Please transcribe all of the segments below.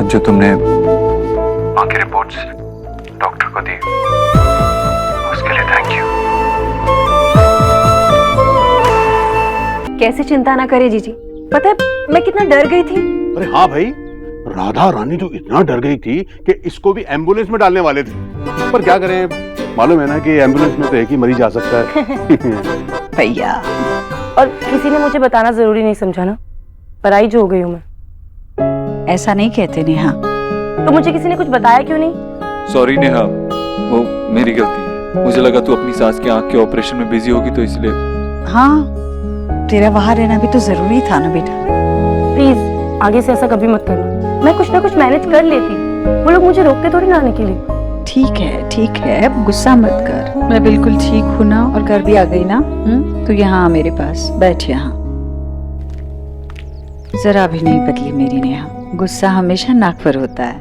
जो तुमने माँ की रिपोर्ट्स डॉक्टर को दी, उसके लिए थैंक यू। कैसे चिंता ना करे जीजी, पता है मैं कितना डर गई थी। अरे हाँ भाई, राधा रानी तो इतना डर गई थी कि इसको भी एम्बुलेंस में डालने वाले थे, पर क्या करें, मालूम है ना कि एम्बुलेंस में तो एक ही मरीज आ सकता है। भैया, और किसी ने मुझे बताना जरूरी नहीं समझा ना, पराई जो हो गई हूँ मैं। ऐसा नहीं कहते नेहा। तो मुझे किसी ने कुछ बताया क्यों नहीं? सॉरी नेहा, वो मेरी गलती है। मुझे लगा तू अपनी सास के आंख के ऑपरेशन में बिजी होगी तो इसलिए। हाँ, तेरा वहां रहना भी तो जरूरी था ना बेटा। प्लीज आगे से ऐसा कभी मत करना, मैं कुछ ना कुछ मैनेज कर लेती। वो लोग मुझे रोकते थोड़ी ना आने के लिए। ठीक है, अब गुस्सा मत कर। मैं बिल्कुल ठीक हूँ ना, और घर भी आ गई ना। तू यहाँ आ मेरे पास, बैठ यहाँ। जरा भी नहीं बदली मेरी नेहा, गुस्सा हमेशा नाक पर होता है।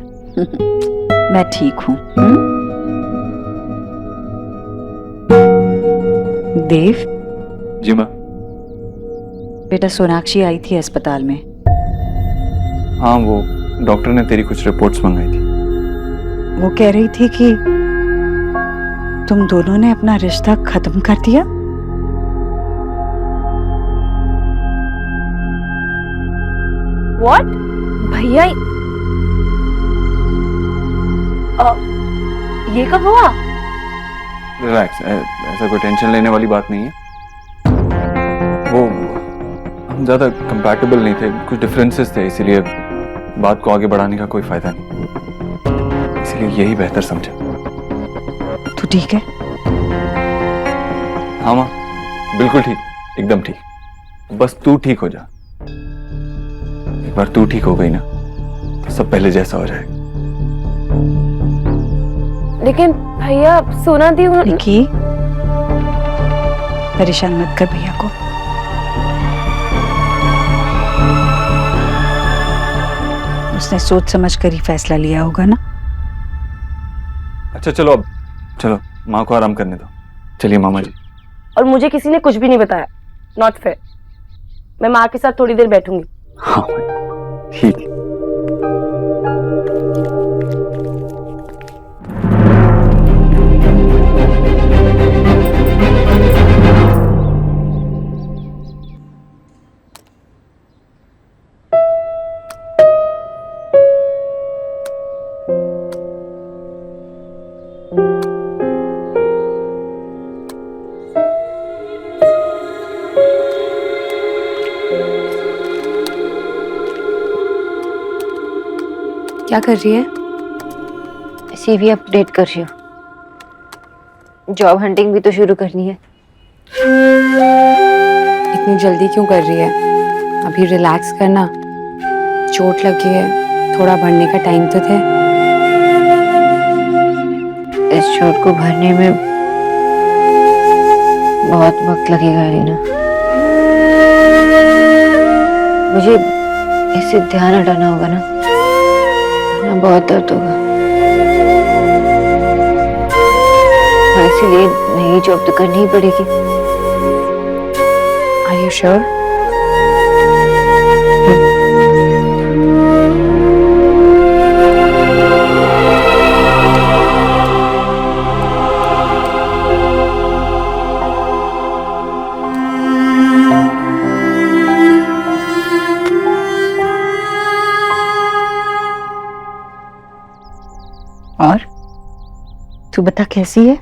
मैं ठीक हूँ। देव जी माँ। बेटा, सोनाक्षी आई थी अस्पताल में। हाँ, वो डॉक्टर ने तेरी कुछ रिपोर्ट्स मंगाई थी। वो कह रही थी कि तुम दोनों ने अपना रिश्ता खत्म कर दिया। What? भैया, ये कब हुआ? रिलैक्स, ऐसा कोई टेंशन लेने वाली बात नहीं है। वो हम ज्यादा कंपैटिबल नहीं थे, कुछ डिफरेंसेस थे, इसीलिए बात को आगे बढ़ाने का कोई फायदा नहीं, इसलिए यही बेहतर समझा। तू ठीक है? हाँ माँ, बिल्कुल ठीक, एकदम ठीक। बस तू ठीक हो जा। एक बार तू ठीक हो गई ना तो सब पहले जैसा हो जाएगा। लेकिन भैया, सोना दी निकी, परेशान मत कर भैया को। उसने सोच समझ कर ही फैसला लिया होगा ना। अच्छा चलो, अब चलो माँ को आराम करने दो। चलिए मामा जी। और मुझे किसी ने कुछ भी नहीं बताया। Not fair. मैं माँ के साथ थोड़ी देर बैठूंगी। हाँ ठीक है। क्या कर रही है? सीवी अपडेट कर रही हूँ। जॉब हंटिंग भी तो शुरू करनी है। इतनी जल्दी क्यों कर रही है? अभी रिलैक्स करना, चोट लगी है, थोड़ा बढ़ने का टाइम तो थे। इस चोट को भरने में बहुत वक्त लगेगा रीना। मुझे इससे ध्यान हटाना होगा ना, बहुत दर्द होगा। इसीलिए नई जॉब तो करनी ही पड़ेगी। Are you sure? और तू बता कैसी है?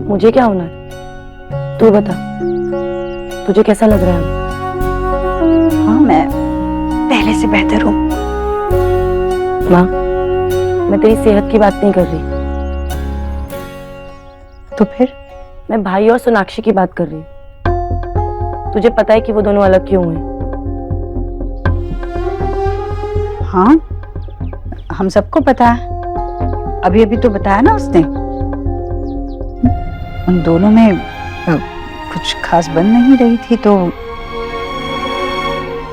मुझे क्या होना है? तू बता, तुझे कैसा लग रहा है? हाँ, मैं पहले से बेहतर हूँ। माँ, मैं तेरी सेहत की बात नहीं कर रही। तो फिर? मैं भाई और सोनाक्षी की बात कर रही हूँ। तुझे पता है कि वो दोनों अलग क्यों हुए? हाँ, हम सबको पता है। अभी अभी तो बताया ना उसने। उन दोनों में कुछ खास बन नहीं रही थी, तो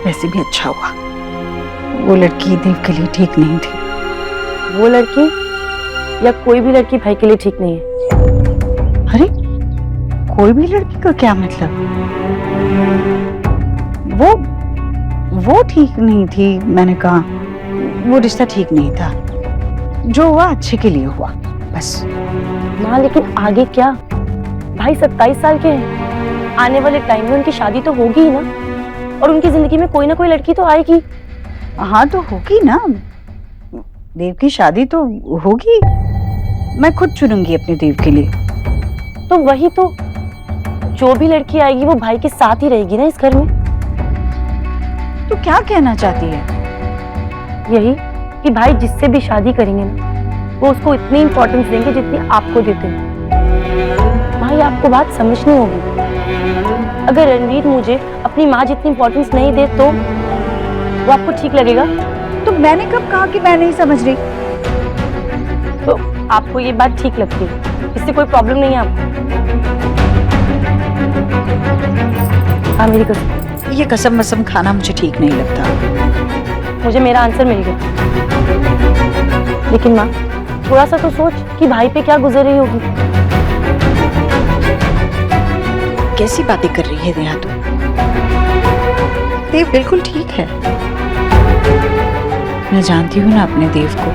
वैसे भी अच्छा हुआ। वो लड़की देव के लिए ठीक नहीं थी। वो लड़की या कोई भी लड़की भाई के लिए ठीक नहीं है। अरे, कोई भी लड़की का क्या मतलब? वो ठीक नहीं थी, मैंने कहा। वो रिश्ता ठीक नहीं था। जो हुआ अच्छे के लिए हुआ, बस। माँ लेकिन आगे क्या? भाई 27 साल के हैं, आने वाले टाइम में उनकी शादी तो होगी ही ना, और उनकी जिंदगी में कोई ना कोई लड़की तो आएगी। हाँ तो होगी ना, देव की शादी तो होगी। मैं खुद चुनूंगी अपने देव के लिए। तो वही तो, जो भी लड़की आएगी वो भाई के साथ ही रहेगी ना इस घर में। तो क्या कहना चाहती है? यही कि भाई जिससे भी शादी करेंगे ना, वो उसको इतनी इंपॉर्टेंस देंगे जितनी आपको देते हैं। भाई आपको बात समझनी होगी। अगर रणवीर मुझे अपनी माँ जितनी इंपॉर्टेंस नहीं दे तो वो आपको ठीक लगेगा? तो मैंने कब कहा कि मैं नहीं समझ रही? तो आपको ये बात ठीक लगती है, इससे कोई प्रॉब्लम नहीं है आपको? हाँ मेरी कसम। ये कसम वसम खाना मुझे ठीक नहीं लगता। मुझे मेरा आंसर मिल गया। लेकिन माँ थोड़ा सा तो सोच कि भाई पे क्या गुजर रही होगी। कैसी बातें कर रही है नेहा तू? देव बिल्कुल ठीक है। मैं जानती हूँ ना अपने देव को।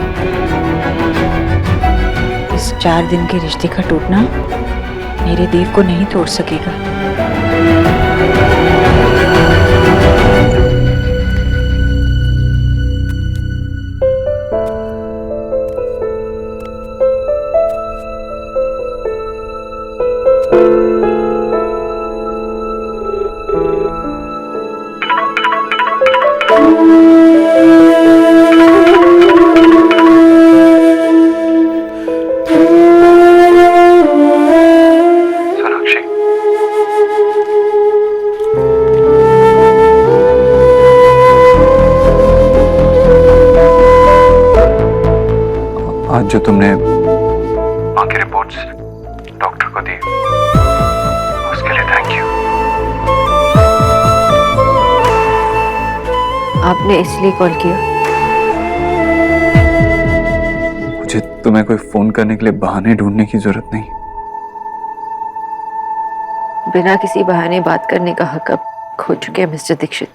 इस 4 दिन के रिश्ते का टूटना मेरे देव को नहीं तोड़ सकेगा। आज जो तुमने माँ की रिपोर्ट्स डॉक्टर को दी, उसके लिए थैंक यू। आपने इसलिए कॉल किया? मुझे तुम्हें कोई फोन करने के लिए बहाने ढूंढने की जरूरत नहीं। बिना किसी बहाने बात करने का हक अब खो चुके हैं mister Dikshit.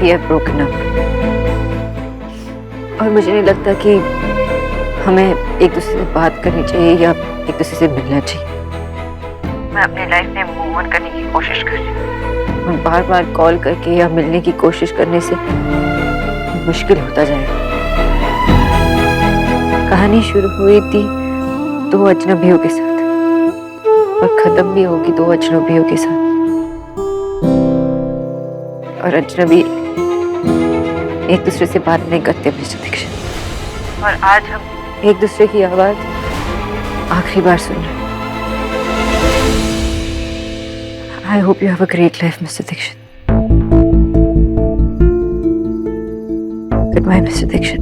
We have broken up। और मुझे नहीं लगता कि हमें एक दूसरे से बात करनी चाहिए या एक दूसरे से मिलना चाहिए। मैं अपनी लाइफ में मूव ऑन करने की कोशिश कर रही हूँ, और बार बार कॉल करके या मिलने की कोशिश करने से मुश्किल होता जाएगा। कहानी शुरू हुई थी 2 अजनबियों के साथ और खत्म भी होगी 2 अजनबियों के साथ। और अजनबी एक दूसरे से बात नहीं करते मिस्टर दीक्षित, और आज हम एक दूसरे की आवाज आखिरी बार सुन रहे हैं। I hope you have a great life mister Dikshit. Goodbye mister Dikshit.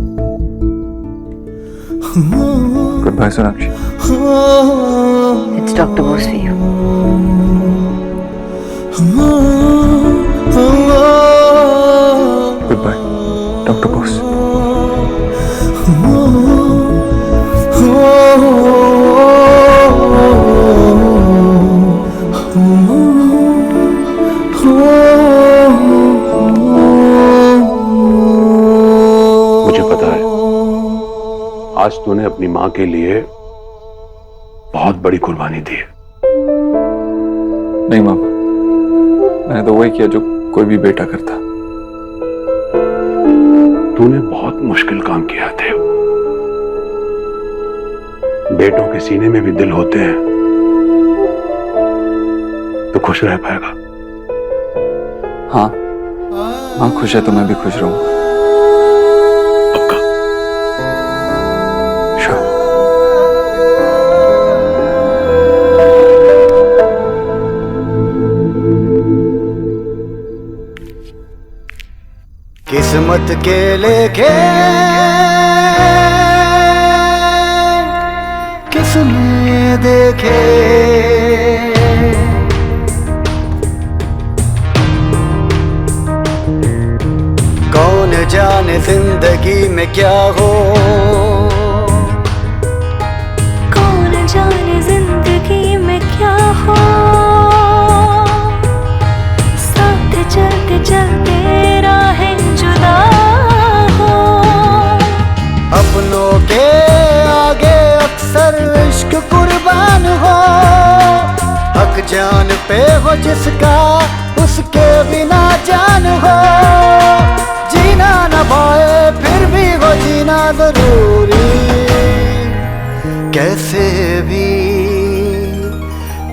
Goodbye Sonakshi. It's doctor Bose for you. Goodbye doctor Bose. मुझे पता है आज तूने अपनी मां के लिए बहुत बड़ी कुर्बानी दी है। नहीं मामा, मैंने तो वही किया जो कोई भी बेटा करता। तूने बहुत मुश्किल काम किया थे। बेटों के सीने में भी दिल होते हैं, तो खुश रह पाएगा। हाँ हाँ, खुश है तो मैं भी खुश रहूंगा। पक्का? श्योर। किस्मत के लेखे किसने देखे, कौन जाने जिंदगी में क्या हो, कौन जाने जिंदगी में क्या हो। साथ चलते चलते राहें जुदा पे हो जिसका उसके बिना जान हो, जीना न पाए फिर भी वो जीना जरूरी कैसे भी।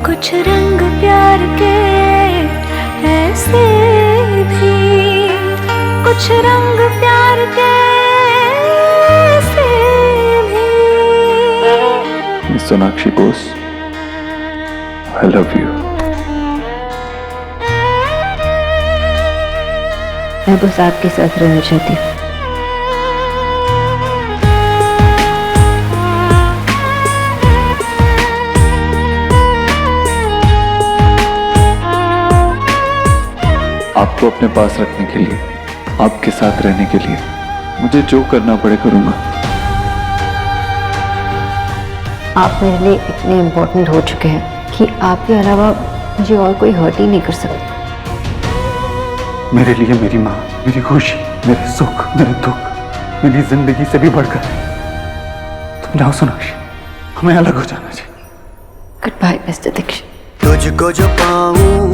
कुछ रंग प्यार के ऐसे भी, कुछ रंग प्यार के ऐसे भी। Sonakshi Bose, I love you. मैं बस आपके साथ रहना चाहती हूँ। आपको अपने पास रखने के लिए, आपके साथ रहने के लिए मुझे जो करना पड़े करूंगा। आप मेरे लिए इतने इम्पोर्टेंट हो चुके हैं कि आपके अलावा मुझे और कोई हर्ट ही नहीं कर सकता। मेरे लिए मेरी माँ, मेरी खुशी, मेरे सुख, मेरे दुख, मेरी जिंदगी से भी बढ़कर तुम जाओ सोनाक्षी, हमें अलग हो जाना चाहिए। Goodbye mister Dikshit. तुझको जो पाऊं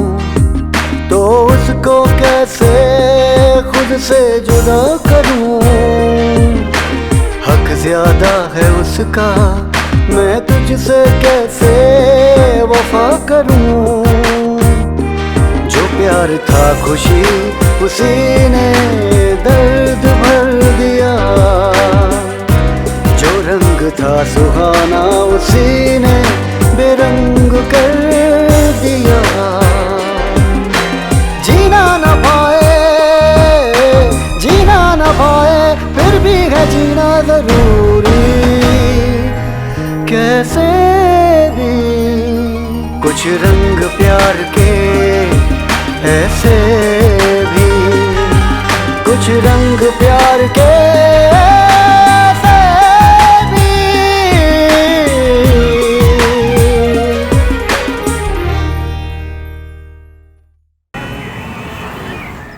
तो उसको कैसे खुद से जुदा करूं, हक ज्यादा है उसका, मैं तुझसे कैसे वफा करूं। जो प्यार था खुशी उसी ने दर्द भर दिया, जो रंग था सुहाना उसी ने बेरंग कर दिया। जीना न पाए फिर भी है जीना जरूरी कैसे भी। कुछ रंग प्यार के ऐसे भी, कुछ रंग प्यार के ऐसे भी।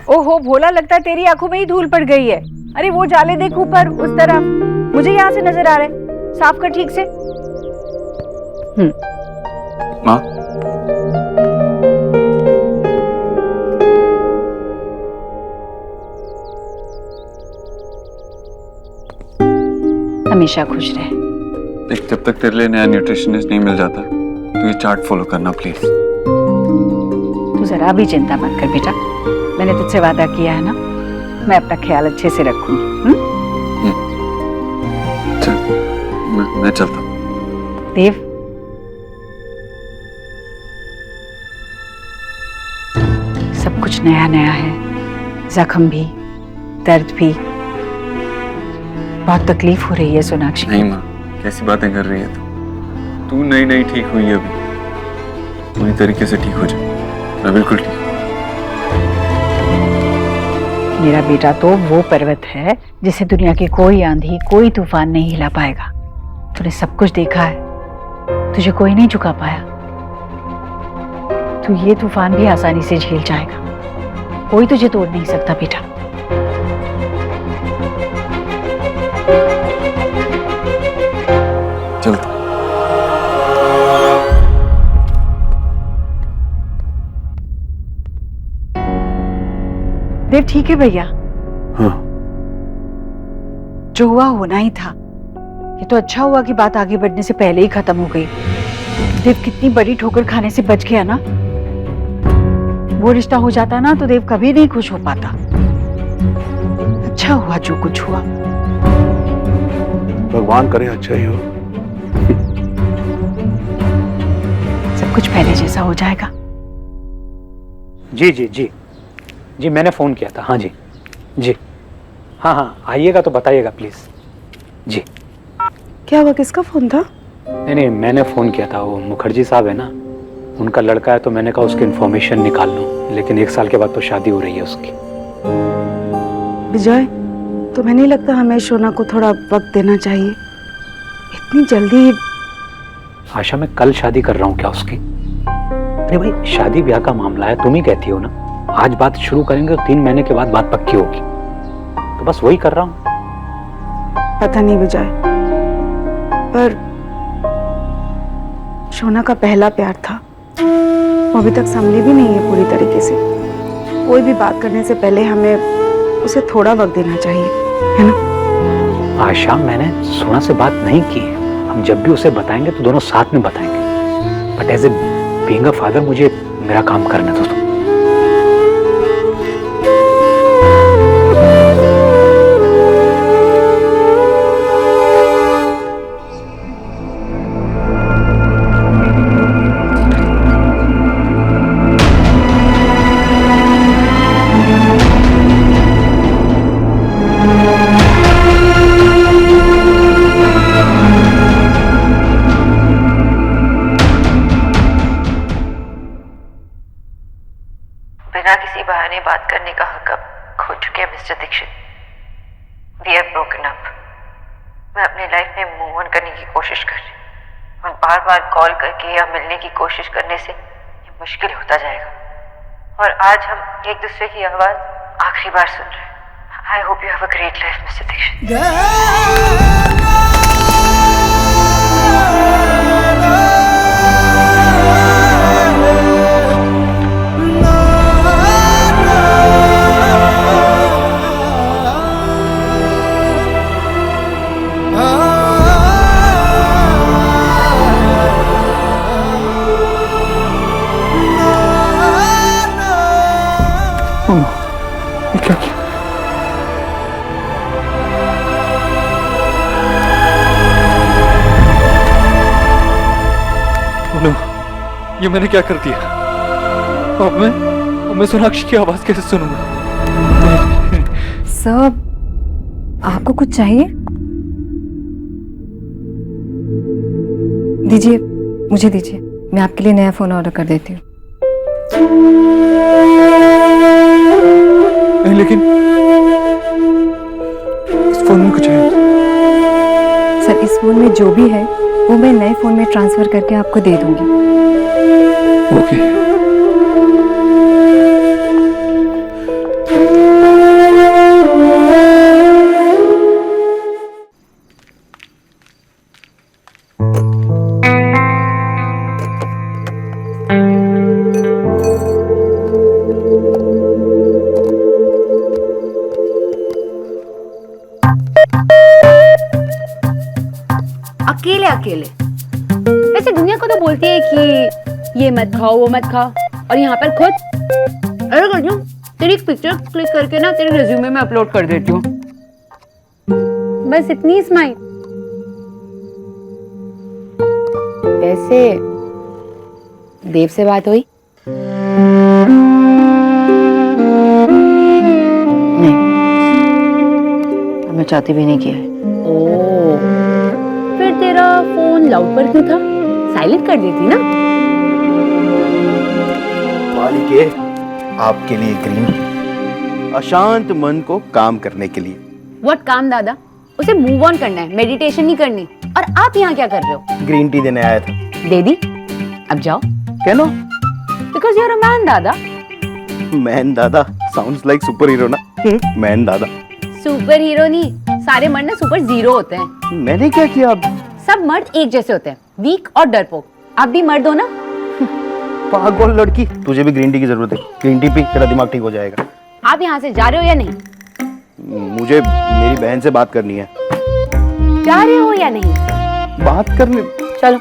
ओहो भोला, लगता है तेरी आंखों में ही धूल पड़ गई है। अरे वो जाले देख ऊपर उस तरफ, मुझे यहाँ से नजर आ रहा है। साफ कर ठीक से। माँ, हमेशा खुश रहे। देख, जब तक तेरे लिए नया न्यूट्रिशनिस्ट नहीं मिल जाता तो ये चार्ट फॉलो करना प्लीज। तू जरा भी चिंता मत कर बेटा, मैंने तुझसे वादा किया है ना, मैं अपना ख्याल अच्छे से रखूंगी। चल, मैं चलता हूँ। देव, सब कुछ नया नया है, जख्म भी, दर्द भी, बहुत तकलीफ हो रही है सोनाक्षी। नहीं माँ, कैसी बातें कर रही है तू नई नई ठीक हुई है, अभी पूरी तरीके से ठीक हो जा। मैं बिल्कुल ठीक हूँ। मेरा बेटा तो वो पर्वत है जिसे दुनिया की कोई आंधी, कोई तूफान नहीं हिला पाएगा। तूने सब कुछ देखा है, तुझे कोई नहीं झुका पाया। तू ये तूफान भी आसानी से झेल जाएगा, कोई तुझे तोड़ नहीं सकता बेटा। चलता। देव ठीक है भैया? हाँ। जो हुआ होना ही था। ये तो अच्छा हुआ कि बात आगे बढ़ने से पहले ही खत्म हो गई। देव कितनी बड़ी ठोकर खाने से बच गया ना। वो रिश्ता हो जाता ना तो देव कभी नहीं खुश हो पाता। अच्छा हुआ जो कुछ हुआ। भगवान करे अच्छा ही हो। सब कुछ पहले जैसा हो जाएगा। जी जी जी जी, मैंने फ़ोन किया था। हाँ जी जी, हाँ हाँ, आइएगा तो बताइएगा प्लीज़ जी। क्या हुआ, किसका फोन था? नहीं नहीं, मैंने फ़ोन किया था, वो मुखर्जी साहब है ना, उनका लड़का है, तो मैंने कहा उसकी इन्फॉर्मेशन निकाल लूँ, लेकिन 1 साल के बाद तो शादी हो रही है उसकी। विजय, तुम्हें नहीं लगता हमें शोना को थोड़ा वक्त देना चाहिए? इतनी जल्दी? आशा, मैं कल शादी कर रहा हूँ क्या उसकी? अरे भाई, शादी ब्याह का मामला है, तुम ही कहती हो ना, आज बात शुरू करेंगे तो 3 महीने के बाद बात पक्की होगी, तो बस वही कर रहा हूँ। पता नहीं विजय, पर शोना का पहला प्यार था, वो अभी तक संभली भी नहीं है पूरी तरीके से। कोई भी बात करने से पहले हमें उसे थोड़ा वक्त देना चाहिए, है ना? आशा, मैंने सोना से बात नहीं की है। हम जब भी उसे बताएंगे तो दोनों साथ में बताएंगे। But as a being a father मुझे मेरा काम करना दोस्तों। बिना किसी बहाने बात करने का हक अब खो चुके हैं mister Dikshit. We are broken up. मैं अपनी लाइफ में मूव ऑन करने की कोशिश कर रही हूँ और बार बार कॉल करके या मिलने की कोशिश करने से ये मुश्किल होता जाएगा। और आज हम एक दूसरे की आवाज आखिरी बार सुन रहे हैं। I hope you have a great life mister Dikshit. क्या किया? नो, ये मैंने क्या कर दिया? अब मैं सोनाक्षी की आवाज कैसे सुनूंगा? सब आपको कुछ चाहिए? दीजिए, मुझे दीजिए, मैं आपके लिए नया फोन ऑर्डर कर देती हूँ। नहीं, लेकिन इस फोन में कुछ है। सर, इस फोन में जो भी है वो मैं नए फोन में ट्रांसफर करके आपको दे दूंगी। ओके। अकेले अकेले वैसे दुनिया को तो बोलती है कि ये मत खाओ वो मत खाओ, और यहाँ पर खुद अरे कर दूं, तेरी एक पिक्चर क्लिक करके ना तेरे रिज्यूमे में अपलोड कर देती हूँ। बस इतनी स्माइल। वैसे देव से बात हुई? नहीं, मैं चाहती भी नहीं किया है। ओ, फिर तेरा फोन लाउड पर क्यों था? साइलेंट कर देती ना। मालिके, आपके लिए ग्रीन टी, अशांत मन को काम करने के लिए। व्हाट काम दादा? उसे मूव ऑन करना है, मेडिटेशन नहीं करनी। और आप यहाँ क्या कर रहे हो? ग्रीन टी देने आया था। दे दी, अब जाओ। कैनो? Because you are a man दादा। मैन दादा साउंड्स लाइक सुपर हीरो ना। मैन दादा। सुपर हीरो नहीं, सारे मर्द ना सुपर जीरो होते हैं। मैंने क्या किया? अब सब मर्द एक जैसे होते हैं, वीक और डरपोक। आप भी मर्द हो ना। पागल लड़की, तुझे भी ग्रीन टी की जरूरत है। ग्रीन टी पी, तेरा दिमाग ठीक हो जाएगा। आप यहाँ से जा रहे हो या नहीं? मुझे मेरी बहन से बात करनी है। जा रहे हो या नहीं? बात करने। चलो।